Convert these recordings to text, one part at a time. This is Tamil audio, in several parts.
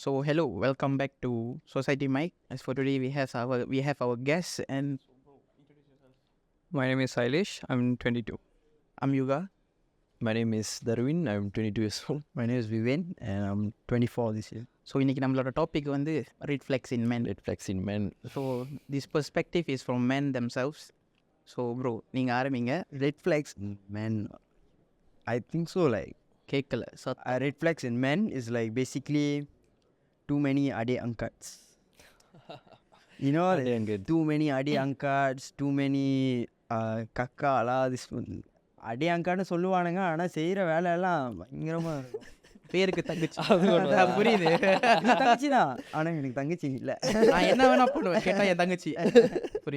So hello, welcome back to Society Mic. As for today, we have our guests, and My name is Sailesh. I'm 22. I'm Yuga. My name is Darwin. I'm 22 years old. My name is Viven and I'm 24 this year. So இன்னைக்கு நம்மளோட டாபிக் வந்து red flags in men. Red flags in men. So this perspective is from men themselves. So bro, நீங்க ஆரம்பிங்க. Red flags in men, I think so. Like கேட்கல. So red flags in men is like basically too many ade angkats. You know, Ade angkat. too many ade angkats, too many kakka la this ade angkatனு சொல்லுவானுங்க. ஆனா செய்யற வேலை எல்லாம் பயங்கரமா இருக்கும். பேருக்கு தங்கச்சி. அது புரியுது. தங்கச்சி தான், ஆனா எனக்கு தங்கச்சி இல்ல. நான் என்ன வேணா பண்ணுவேன். கேட்டா என் தங்கச்சி.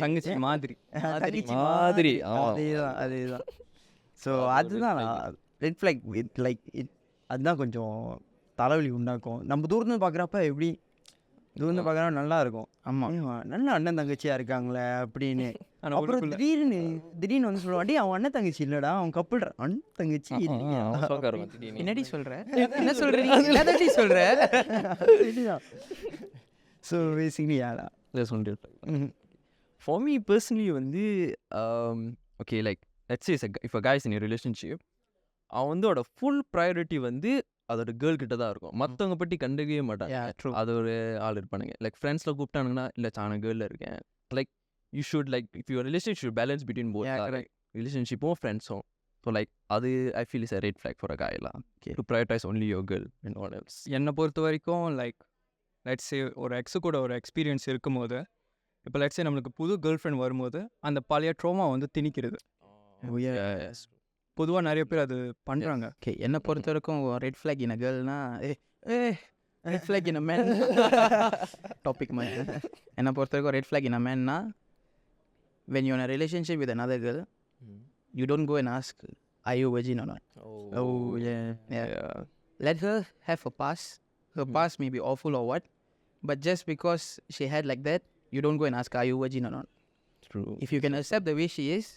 தங்கச்சி மாதிரி. தங்கச்சி மாதிரி. அதேதான். ஸோ அதுதான் ரெட் ஃப்ளாக் அதுதான் கொஞ்சம் தலைவலி உண்டாக்கும். நம்ம தூரத்தில் பார்க்குறப்ப எப்படி தூரத்தில் பார்க்குறப்ப நல்லா இருக்கும். ஆமாம், நல்ல அண்ணன் தங்கச்சியா இருக்காங்களே அப்படின்னு. அப்புறம் திடீர்னு வந்து சொல்லுவான், அவன் அண்ணன் தங்கச்சி இல்லடா, அவன் கப்புள் அண்ணன் தங்கச்சி இல்லையா. என்னடி சொல்ற? என்ன சொல்ற? என்னடி சொல்ற? ஸோ பேசிக்கலி யாரா That's one red flag. For me personally, okay, like let's say if a guy is in a relationship, அவன் வந்து அவட ஃபுல் ப்ரையாரிட்டி வந்து அதோட கேர்ள் கிட்ட தான் இருக்கும். மற்றவங்க பற்றி கண்டுக்கவே மாட்டாங்க. Yeah, true. அது ஒரு ஆள் இருப்பானுங்க. லைக் ஃப்ரெண்ட்ஸில் கூப்பிட்டானுங்கன்னா இல்லை சாண கேர்ளில் இருக்கேன். Like you should like if your relationship balance between both ரிலேஷன்ஷிப்பும் ஃப்ரெண்ட்ஸும். ஸோ லைக் அது I feel is a red flag for a காயெல்லாம் to prioritise only your girl and all else. என்னை பொறுத்த வரைக்கும் லைக் லெட்ஸ் சே ஒரு எக்ஸு கூட ஒரு எக்ஸ்பீரியன்ஸ் இருக்கும்போது, இப்போ லெட்ஸ் சே நம்மளுக்கு புது கேர்ள் ஃப்ரெண்ட் வரும்போது அந்த பழைய ட்ரோமா வந்து திணிக்கிறது. பொதுவாக நிறைய பேர் அது பண்ணுறாங்க. ஓகே, என்னை பொறுத்த வரைக்கும் ரெட் ஃப்ளாக் இன் அ கேர்ள்னா red flag in a man topic மாதிரி. என்னை பொறுத்த வரைக்கும் ரெட் ஃப்ளாக் இன் அ மேன்னா when you're in a relationship with another girl, you don't go and ask, are you virgin or not? Yeah. Let her have a pass. Her past may be awful or what, but just because she had like that, you don't go and ask, are you virgin or not? True. If you can accept the way she is,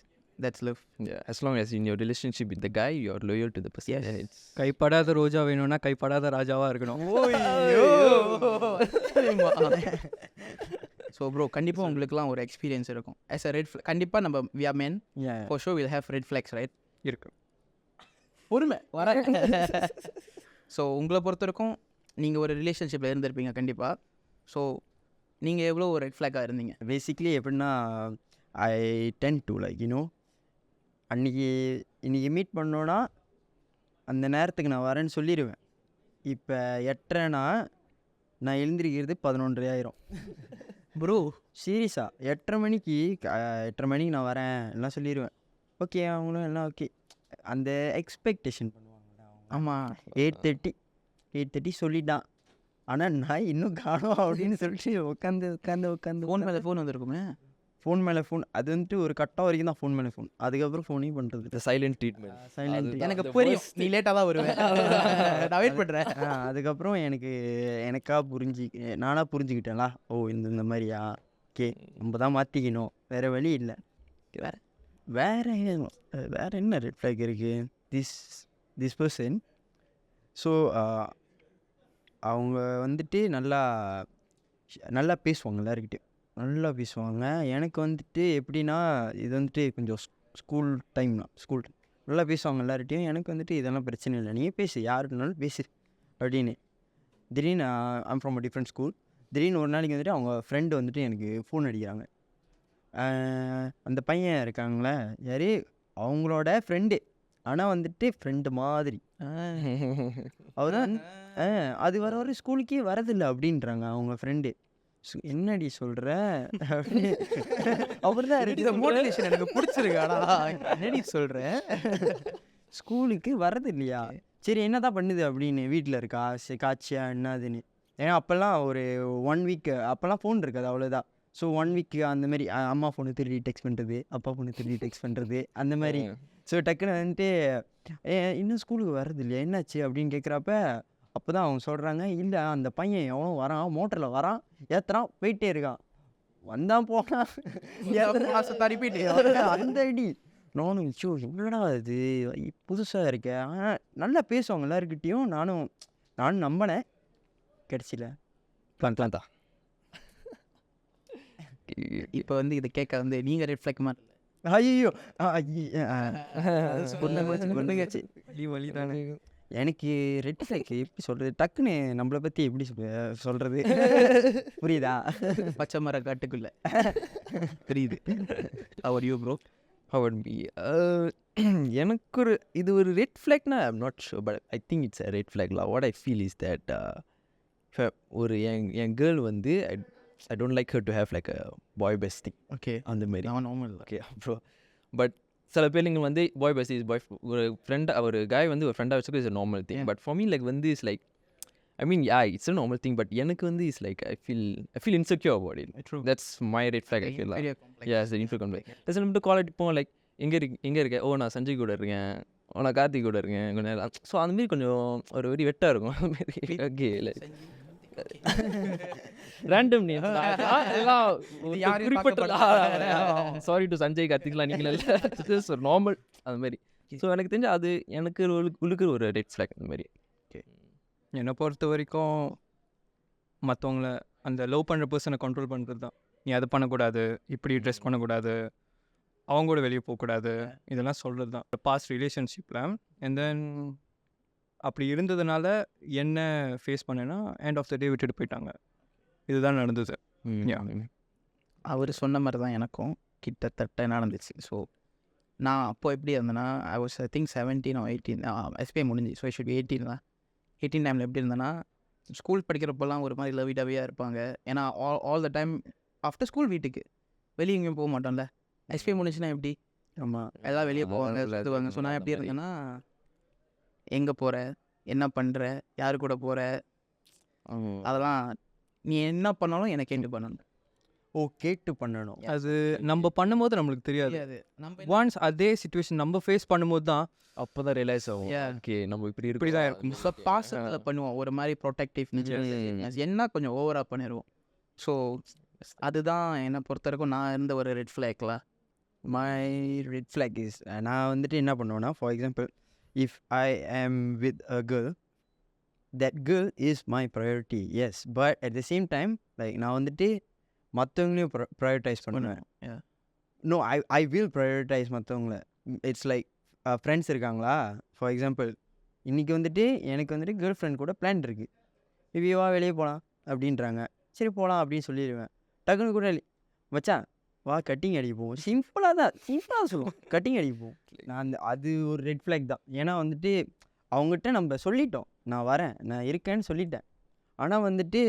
that's love. Yeah, as long as in your relationship with the guy, you're loyal to the person. Yes. Yeah, it's கைப்படாத ரோஜா வேணும்னா கைப்படாத ராஜாவாக இருக்கணும். ஸோ ப்ரோ, கண்டிப்பாக உங்களுக்குலாம் ஒரு எக்ஸ்பீரியன்ஸ் இருக்கும். as a red flag, கண்டிப்பாக நம்ம we are men, for sure we'll have red flags, right? இருக்கு. பொறுமை வர. ஸோ உங்களை பொறுத்த வரைக்கும் நீங்கள் ஒரு ரிலேஷன்ஷிப்பில் இருந்திருப்பீங்க கண்டிப்பாக. ஸோ நீங்கள் எவ்வளோ ஒரு ரெட் ஃப்ளாக்காக இருந்தீங்க? பேசிக்லி எப்படின்னா, ஐ டென் டு லைக் யூனோ இன்றைக்கி மீட் பண்ணோன்னா அந்த நேரத்துக்கு நான் வரேன்னு சொல்லிடுவேன். இப்போ 8:30னா நான் எழுந்திரிக்கிறது 11:30 ஆயிரும். ப்ரோ சீரியஸாக 8:30 மணிக்கு நான் வரேன் எல்லாம் சொல்லிடுவேன். ஓகே, அவங்களும் எல்லாம் ஓகே. அந்த எக்ஸ்பெக்டேஷன் பண்ணுவாங்கடா. ஆமாம், 8:30 சொல்லிட்டான், ஆனால் நான் இன்னும் காணோம் அப்படின்னு சொல்லிட்டு உட்காந்து ஃபோன் மேலே ஃபோன் வந்திருக்குமே. ஃபோன் மேலே ஃபோன். அது வந்துட்டு ஒரு கட்டம் வரைக்கும் தான் ஃபோன் மேலே ஃபோன். அதுக்கப்புறம் ஃபோனே பண்ணுறது the silent treatment. சைலண்ட். எனக்கு புரியும், நீ லேட்டாக தான் வருவேன். நான் வெயிட் பண்ணுறேன். அதுக்கப்புறம் எனக்கா நானாக புரிஞ்சுக்கிட்டேன்ல, ஓ இந்த மாதிரியா, ஓகே நம்ம தான் மாற்றிக்கணும், வேறு வழி இல்லை. வேறு என்ன ரெட் ஃப்ளாக் இருக்குது? This person. ஸோ அவங்க வந்துட்டு நல்லா பேசுவாங்க, எல்லாருக்கிட்டே நல்லா பேசுவாங்க. எனக்கு வந்துட்டு எப்படின்னா, இது வந்துட்டு கொஞ்சம் ஸ்கூல் நல்லா பேசுவாங்க எல்லார்கிட்டையும். எனக்கு வந்துட்டு இதெல்லாம் பிரச்சனை இல்லை, நீ பேசு, யாருனாலும் பேசு அப்படின்னு. திடீர்னு I'm from a different school. திடீர்னு ஒரு நாளைக்கு வந்துட்டு அவங்க ஃப்ரெண்டு வந்துட்டு எனக்கு ஃபோன் அடிக்கிறாங்க. அந்த பையன் இருக்காங்களே யாரு, அவங்களோட ஃப்ரெண்டு, ஆனால் வந்துட்டு ஃப்ரெண்டு மாதிரி. அவர் அது வர ஸ்கூலுக்கே வரதில்லை அப்படின்றாங்க அவங்க ஃப்ரெண்டு. என்னடி சொல்கிற அவர் தான் இந்த மோட்டிவேஷன் எனக்கு பிடிச்சிருக்காடா. என்னடி சொல்கிறேன், ஸ்கூலுக்கு வரது இல்லையா, சரி என்ன தான் பண்ணுது அப்படின்னு. வீட்டில் இருக்கா, சரி காட்சியா என்னதுன்னு. ஏன்னா அப்போல்லாம் ஒரு 1 வீக் அப்போல்லாம் ஃபோன் இருக்காது, அவ்வளோதான். ஸோ 1 வீக் அந்த மாதிரி அம்மா ஃபோனு திருடி டெக்ஸ்ட் பண்ணுறது, அப்பா ஃபோனு திருடி டெக்ஸ்ட் பண்ணுறது, அந்த மாதிரி. ஸோ டக்குன்னு வந்துட்டு இன்னும் ஸ்கூலுக்கு வர்றது இல்லையா, என்னாச்சு அப்படின்னு கேட்குறப்ப அப்போ தான் அவங்க சொல்கிறாங்க, இல்லை அந்த பையன் எவனோ வரான், மோட்டரில் வரான், ஏற்றுறான், போயிட்டே இருக்கான், வந்தான் போனான் அந்த அடி. நானும் என்னடா இது புதுசாக இருக்கேன். ஆனால் நல்லா பேசுவாங்க எல்லாருக்கிட்டேயும். நானும் நம்பினேன். கடைசியில் பிளான் தான். இப்போ வந்து இதை கேட்க வந்து நீங்கள் ரெட் ஃப்ளாக் மாதிரி ஐயோ வழி தானே. எனக்கு ரெட் ஃப்ளாக் எப்படி சொல்கிறது, டக்குன்னு நம்மளை பற்றி எப்படி சொல்கிறது புரியுதா? பச்சை மர காட்டுக்குள்ள தெரியுது. அவர் you bro How would be எனக்கு ஒரு இது ஒரு ரெட் ஃப்ளாக்னா I'm not sure but I think it's a red flag. What I feel is that ஒரு என் கேர்ள் வந்து I don't like her to have like a boy bestie okay அந்த மாதிரி. நான் நார்மல் ஓகே அப்புறம் பட் சில பேருங்க வந்து பாய் பெஸ்டி இஸ் பாய் ஒரு ஃப்ரெண்ட் ஒரு காய் வந்து ஒரு ஃப்ரெண்டாக வச்சுக்க is a normal thing. But for me like வந்து is like I mean it's a normal thing but எனக்கு வந்து is like I feel insecure about it. That's my red flag. I feel yes இன்ஃபீல் கம்ப்ளைண்ட் ஜஸ்ட் நம்ம கால் அடிப்போம் லைக் எங்கே இருக்கேன், ஓ நான் சஞ்சய் கூட இருக்கேன், ஓ நான் கார்த்திக் கூட இருக்கேன் கொஞ்ச நேரம். ஸோ அந்தமாரி கொஞ்சம் ஒரு வெரி வெட்டாக இருக்கும் அதுமாரி. Okay like random name sorry to Sanjay கார்த்திக்லாம் நீங்கள் ஒரு நார்மல் அது மாதிரி. ஸோ எனக்கு தெரிஞ்சு அது எனக்கு உள்ளுக்கு ஒரு ரெட் ஃப்ளாக் அந்த மாதிரி. என்னை பொறுத்த வரைக்கும் மற்றவங்கள அந்த லவ் பண்ணுற பர்சனை கண்ட்ரோல் பண்ணுறது தான். நீ அதை பண்ணக்கூடாது, இப்படி ட்ரெஸ் பண்ணக்கூடாது, அவங்க கூட வெளியே போகக்கூடாது, இதெல்லாம் சொல்கிறது தான். பாஸ்ட் ரிலேஷன்ஷிப்பில் அண்ட் தென் அப்படி இருந்ததுனால என்ன ஃபேஸ் பண்ணேன்னா எண்ட் ஆஃப் த டே விட்டுட்டு போயிட்டாங்க. இதுதான் நடந்தது. அவர் சொன்ன மாதிரி தான் எனக்கும் கிட்டத்தட்ட நடந்துச்சு. ஸோ நான் அப்போ எப்படி இருந்தேன்னா I was I think 17 or 18 SBI முடிஞ்சு. ஸோ ஐ ஷுட் 18 தான். 18 டைமில் எப்படி இருந்தேன்னா ஸ்கூல் படிக்கிறப்பெல்லாம் ஒரு மாதிரி லவிடவியாக இருப்பாங்க. ஏன்னா all the time after school வீட்டுக்கு வெளியே எங்கேயும் போக மாட்டோம்ல. எஸ்பிஐ முடிஞ்சுன்னா எப்படி ஆமாம் எல்லாம் வெளியே போவாங்க சுற்றுவாங்க. ஸோ நான் எப்படி இருந்தேன்னா எங்கே போகிற, என்ன பண்ணுற, யாரு கூட போகிற, அதெல்லாம் நீ என்ன பண்ணாலும் எனக்கு கேட்டு பண்ணணும். ஓ கேட்டு பண்ணணும். அது நம்ம பண்ணும்போது நம்மளுக்கு தெரியாது. ஒன்ஸ் அதே சுச்சுவேஷன் நம்ம ஃபேஸ் பண்ணும்போது தான் அப்போ தான் ரியலைஸ் ஆகும் Yeah. ஓகே நம்ம இப்படி இப்படி தான் இருக்கும். இருக்கும். ஸோ பாசத்தில் பண்ணுவோம் ஒரு மாதிரி ப்ரொடெக்டிவ் என்ன கொஞ்சம் ஓவராக பண்ணிடுவோம். ஸோ அதுதான் என்னை பொறுத்த வரைக்கும் நான் இருந்த ஒரு ரெட் ஃப்ளாக்ல. மை ரெட் ஃப்ளாக் இஸ் நான் வந்துட்டு என்ன பண்ணுவேன்னா, for example if I am with a girl, that girl is my priority. Yes but at the same time like நான் வந்துட்டு மற்றவங்களையும் ப்ரையாரிட்டைஸ் பண்ணுவேன். நோ ஐ வில் ப்ரையாரிட்டைஸ் மற்றவங்கள. இட்ஸ் லைக் ஃப்ரெண்ட்ஸ் இருக்காங்களா, ஃபார் எக்ஸாம்பிள் இன்றைக்கி வந்துட்டு எனக்கு வந்துட்டு கேர்ள் ஃப்ரெண்ட் கூட பிளான் இருக்குது, இவ்வியவா வெளியே போகலாம் அப்படின்றாங்க. சரி போகலாம் அப்படின்னு சொல்லிடுவேன். டக்குன்னு கூட மச்சான் வா கட்டிங் அடிக்க போவோம். சிம்பிளாக சொல்லுவோம் கட்டிங் அடிக்க போவோம். நான் அது ஒரு ரெட் ஃப்ளாக் தான். ஏன்னா வந்துட்டு அவங்ககிட்ட நம்ம சொல்லிட்டோம் நான் வரேன் நான் இருக்கேன்னு சொல்லிட்டேன். ஆனால் வந்துட்டு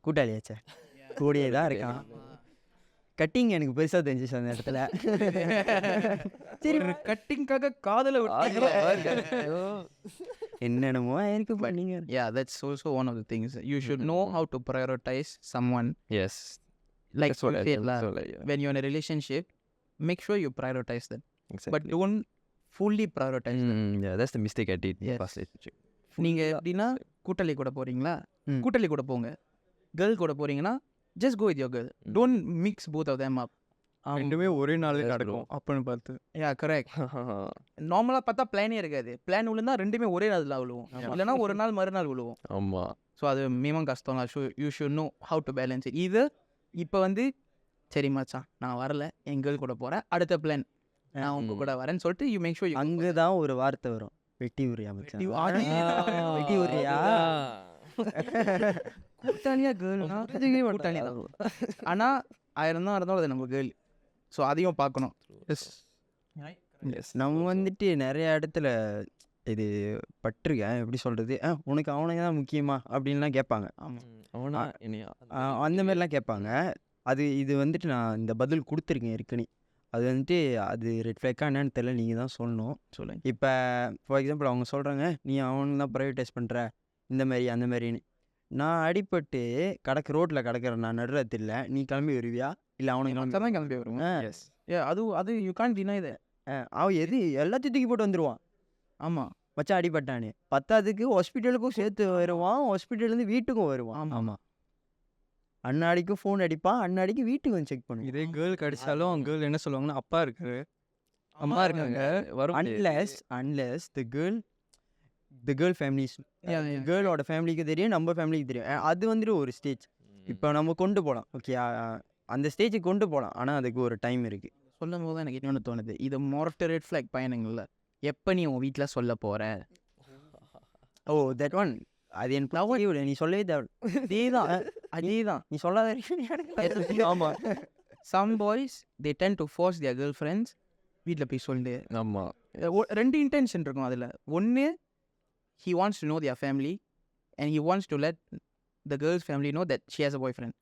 கூட்டாளியாச்சே கூடியே தான் இருக்கான். கட்டிங் எனக்கு பெருசாக தெரிஞ்சிச்சு அந்த இடத்துல. சரி கட்டிங்காக காதலை என்னென்னமோ எனக்கு பண்ணீங்க. Yeah, that's also one of the things. You should know how to prioritize someone. Yes. Like That's what you I feel, think. So, like, yeah. when you're in a relationship, make sure you prioritize them. Exactly. But don't fully prioritize them. Yeah, that's the mistake I did. Yes. First relationship. நீங்கள் எப்படின்னா கூட்டாளி கூட போகிறீங்களா, ம். கூட்டாளி கூட போங்க. கேர்ள் கூட போகிறீங்கன்னா just go with your girl. Don't mix both of them up. ரெண்டுமே ஒரே நாள் Yes, நடக்கும் அப்படின்னு பார்த்து. Yeah correct. நார்மலாக பார்த்தா பிளானே இருக்காது. பிளான் விழுந்தா ரெண்டுமே ஒரே நாளில் விழுவோம், இல்லைனா ஒரு நாள் மறுநாள் விழுவோம். ஆமா. ஸோ அது மிகவும் கஷ்டம். You should know how to balance it. இது இப்போ வந்து சரி மச்சான் நான் வரல என் கேர்ள் கூட போகிறேன், அடுத்த பிளான் நான் உங்க கூட வரேன்னு சொல்லிட்டு யூ மேக் ஷூர் அங்கே தான் ஒரு வார்த்தை வரும், வெட்டி உரியா மச்சான். வெட்டி உரியா கூட்டாளியா கேர்ள்னா கூட்டாளி தான். ஆனால் 1000 தான் இருந்தாலும் அது நம்ம கேர்ள். ஸோ அதையும் பார்க்கணும். எஸ் நம்ம வந்துட்டு நிறைய இடத்துல இது பட்டிருக்கேன். எப்படி சொல்கிறது, உனக்கு அவனுக்கு தான் முக்கியமா அப்படின்லாம் கேட்பாங்க. அவனா என்னையா அந்த மாதிரிலாம் கேட்பாங்க. இது வந்துட்டு நான் இந்த பதில் கொடுத்துருக்கேன் ஏற்கனவே. அது வந்துட்டு அது ரெட் ஃப்ளாக்கா என்னன்னு தெரியல, நீங்கள் தான் சொல்லணும். சொல்லுங்க. இப்போ ஃபார் எக்ஸாம்பிள் அவங்க சொல்கிறாங்க நீ அவனுக்கு தான் ப்ரைவேட்டைஸ் பண்ணுற இந்த மாதிரி அந்த மாதிரின்னு. நான் அடிபட்டு ரோட்டில் கிடக்கிறேன், நான் நடுறது இல்லை, நீ கிளம்பி வருவியா இல்லை அவனுக்கு தான் கிளம்பி வரும். எஸ் அது யூ கான் டினை த. அவன் எல்லாத்தையும் தூக்கி போட்டு வந்துடுவான். ஆமாம் மச்சான் அடிபட்டானே, பத்தாவதுக்கு ஹாஸ்பிட்டலுக்கும் சேர்த்து வருவான், ஹாஸ்பிட்டல்லேருந்து வீட்டுக்கும் வருவான். ஆமாம் அண்ணாடிக்கு ஃபோன் அடிப்பான், அண்ணாடிக்கு வீட்டுக்கு வந்து செக் பண்ணுவான். இதே கேர்ள் கிடைச்சாலும் கேர்ள் என்ன சொல்லுவாங்கன்னா அப்பா இருக்காரு அம்மா இருக்காங்க வரும். Unless the girl the girl families Yeah, yeah. கேர்ளோட ஃபேமிலிக்கு தெரியும், நம்ம ஃபேமிலிக்கு தெரியும். அது வந்துட்டு ஒரு ஸ்டேஜ். இப்போ நம்ம கொண்டு போகலாம். ஓகே, அந்த ஸ்டேஜுக்கு கொண்டு போகலாம். ஆனால் அதுக்கு ஒரு டைம் இருக்குது. சொல்லும் போது தான் எனக்கு இன்னொன்று தோணுது. இது மொரட்டு ரெட் ஃப்ளாக் பயணங்கள்ல எப்போ நீ உன் வீட்டில் சொல்ல போகிற? ஓ தட் ஒன், அது எனக்கு புரியல. நீ சொல்லவே தேவை. அதேதான் நீ சொல்லாத வரைக்கும் ஆமாம். Some boys they tend to force their girl friends வீட்டில் போய் சொல்லிட்டு ஆமாம். ரெண்டு இன்டென்ஷன் இருக்கும் அதில். ஒன்று, he wants to know their family and he wants to let the girl's family know that she has a boyfriend.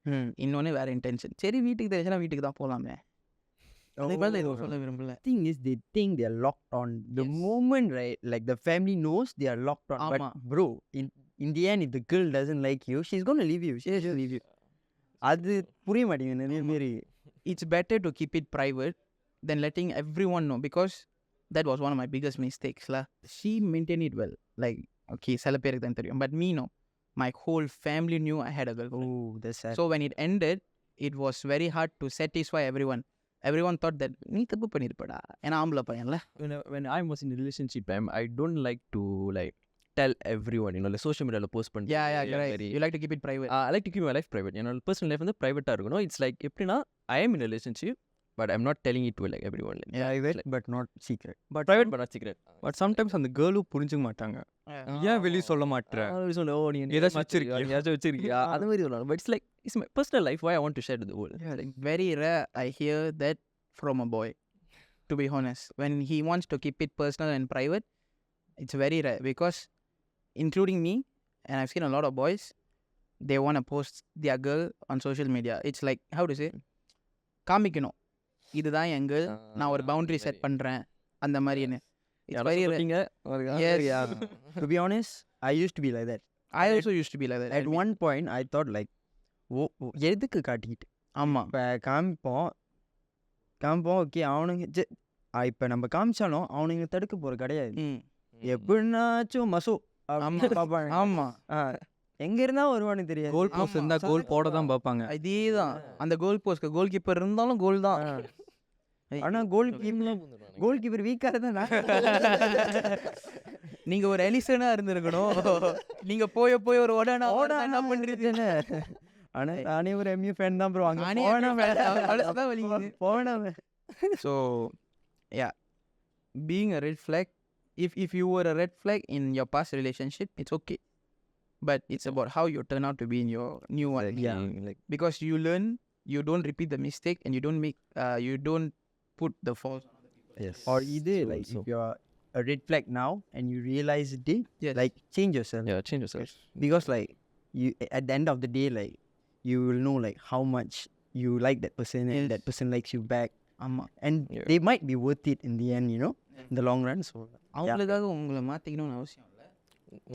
இன்னொன்று வேறு இன்டென்ஷன். சரி, வீட்டுக்கு தெரிஞ்சுன்னா வீட்டுக்கு தான் போகலாமே. அதுக்கு மேலே இது சொல்ல விரும்பல. thing is they think they are locked on the moment, right? Like the family knows they are locked on. ஆமா. But bro, in the end, if the girl doesn't like you, she's going to leave you. She's just leave you. அது புரிய மாட்டேங்குது நிறைய பேர். It's better to keep it private than letting everyone know, because that was one of my biggest mistakes lah. She maintained it well, like okay, சில பேருக்கு தான் தெரியும், but me no, my whole family knew I had a girlfriend. Oh, that's sad. So when it ended, it was very hard to satisfy everyone. Everyone thought that நீ தப்பு பண்ணிருப்படா, ஏன்னா ஆம்பளை பையன்ல. When I was in a relationship, I don't like to like tell everyone, you know, like social media post பண்ணி. Yeah, correct. You like to keep it private. I like to keep my life private. என்னோட personal life வந்து ப்ரைவேட்டாக இருக்கணும். It's like எப்படின்னா, I am in a relationship, but I'm not telling it to like everyone. Like, Private but not secret. But private but not secret. But sometimes அந்த கேர்ளும் புரிஞ்சுக்க மாட்டாங்க. ஏன் வெளியே சொல்ல மாட்டேற? ஏதாச்சும் வச்சிருக்கியா? அது மாதிரி சொல்லலாம். But it's like, it's my personal life, why I want to share to the world. Yeah, like very rare I hear that from a boy, to be honest. When he wants to keep it personal and private, it's very rare, because including me, and I've seen a lot of boys, they want to post their girl on social media. It's like, how to say, காமிக்கணும் இதுதான் என் girl, நான் ஒரு பவுண்டரி செட் பண்ணுறேன் அந்த மாதிரின்னு. It's very rare. Yes. To be honest, I used to be like that. I also used to be like that. At one point, I thought like, எதுக்கு காட்டிக்கிட்டு ஆமாம். இப்போ காமிப்போம் ஓகே, அவனுங்க இப்போ நம்ம காமிச்சாலும் அவனுங்க தடுக்க போகிற கிடையாது. எப்படின்னாச்சும் மசோ பார்ப்பாங்க. ஆமாம். எங்க இருந்தா வருவான்னு தெரியாது. கோல் போஸ்ட் இருந்தால் கோல் போட தான் பார்ப்பாங்க. இதே தான் அந்த கோல் போஸ்ட்க்கு கோல் கீப்பர் இருந்தாலும் கோல் தான். ஆனால் கோல் கீப்பர் வீக்காக தான். நீங்கள் ஒரு எலிசனா இருந்திருக்கணும். நீங்கள் போய் ஒரு ஓடனா என்ன பண்ணுறீங்க? ஆனால் நானே ஒரு எம்யூ ஃபேன் தான் ப்ரோ. அங்கே போவேனா. So yeah, being a red flag, if you were a red flag in your past relationship, it's okay, but it's about how you turn out to be in your new one. Yeah. Like, Because you learn, you don't repeat the mistake, and you don't put the fault on other people. yes. Or either So- like so- if you're a red flag now and you realize it, Yes. like change yourself. Yeah, change yourself. Because like you at the end of the day, like you will know like how much you like that person and Yes. that person likes you back, ஆமாம். and Yeah. they might be worth it in the end, you know, in the long run. So அவங்களுக்காக உங்களை மாற்றிக்கணும்னு அவசியம் இல்லை.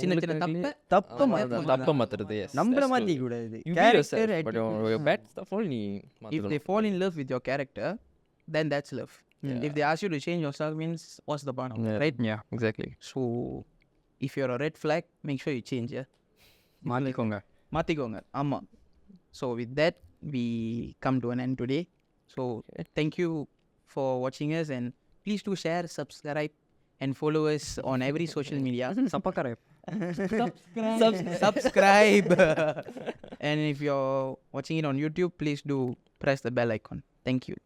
சின்ன சின்ன தப்பை தப்ப தப்ப மாத்துறது. Yes. நம்மள that's மாத்திக்க true. கூடாது. You be Character, yourself, but attitude. your bad stuff all நீ if they மாத்திக்கணும். fall in love with your character, then that's love. Yeah. If they ask you to change yourself, means what's the point of it, Yeah. right? Yeah, Exactly. So if you're a red flag, make sure you change. Yeah, மாற்றிக்கோங்க. ஆமாம். So with that, we come to an end today. So thank you for watching us, and please do share, subscribe, and follow us on every social media. சப்பக்கரை Subscribe. And if you're watching it on YouTube, please do press the bell icon. Thank you.